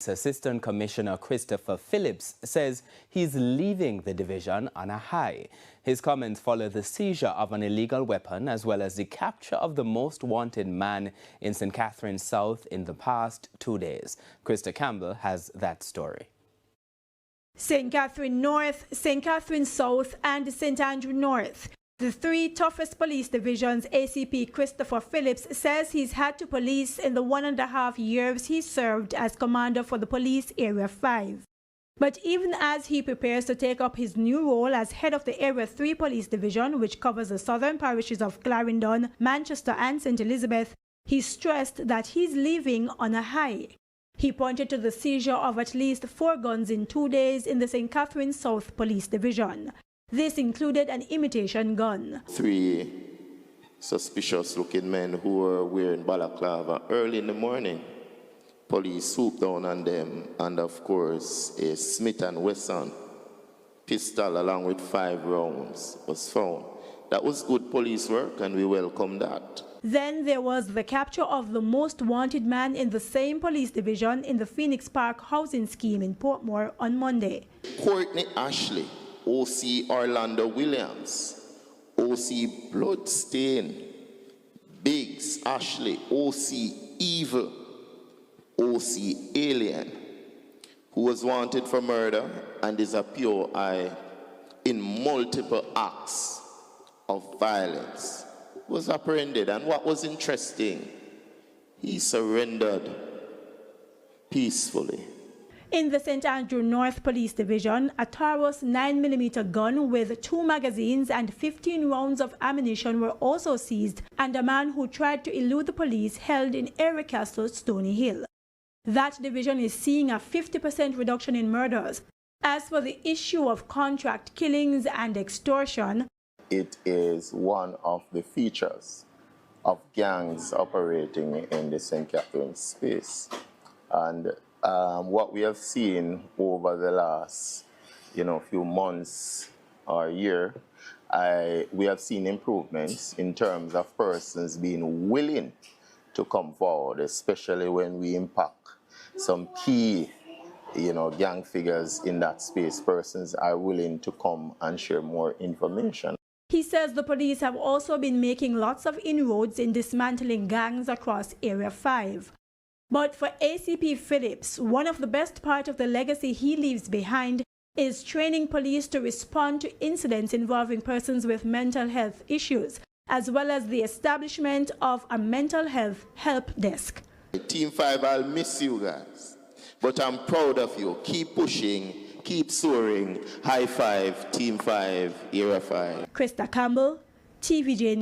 Assistant Commissioner Christopher Phillips says he's leaving the division on a high. His comments follow the seizure of an illegal weapon as well as the capture of the most wanted man in St. Catherine South in the past 2 days. Krista Campbell has that story. St. Catherine North, St. Catherine South and St. Andrew North. The three toughest police divisions, ACP Christopher Phillips says he's had to police in the 1.5 years he served as commander for the Police Area 5. But even as he prepares to take up his new role as head of the Area 3 Police Division, which covers the southern parishes of Clarendon, Manchester and St. Elizabeth, he stressed that he's leaving on a high. He pointed to the seizure of at least 4 guns in 2 days in the St. Catherine South Police Division. This included an imitation gun. 3 suspicious-looking men who were wearing balaclava early in the morning. Police swooped down on them, and of course, a Smith & Wesson pistol along with 5 rounds was found. That was good police work, and we welcome that. Then there was the capture of the most wanted man in the same police division in the Phoenix Park housing scheme in Portmore on Monday. Courtney Ashley, OC Orlando Williams, OC Bloodstain, Biggs Ashley, OC Evil, OC Alien, who was wanted for murder and is a POI in multiple acts of violence, was apprehended. And what was interesting, he surrendered peacefully. In the St. Andrew North Police Division, a Taurus 9mm gun with 2 magazines and 15 rounds of ammunition were also seized, and a man who tried to elude the police held in Erie Castle, Stony Hill. That division is seeing a 50% reduction in murders. As for the issue of contract killings and extortion, it is one of the features of gangs operating in the St. Catherine space. And what we have seen over the last, few months or year, we have seen improvements in terms of persons being willing to come forward, especially when we impact some key, gang figures in that space. Persons are willing to come and share more information. He says the police have also been making lots of inroads in dismantling gangs across Area 5. But for ACP Phillips, one of the best parts of the legacy he leaves behind is training police to respond to incidents involving persons with mental health issues, as well as the establishment of a mental health help desk. Team 5, I'll miss you guys, but I'm proud of you. Keep pushing, keep soaring. High five, Team 5, Area 5. Krista Campbell, TVJ.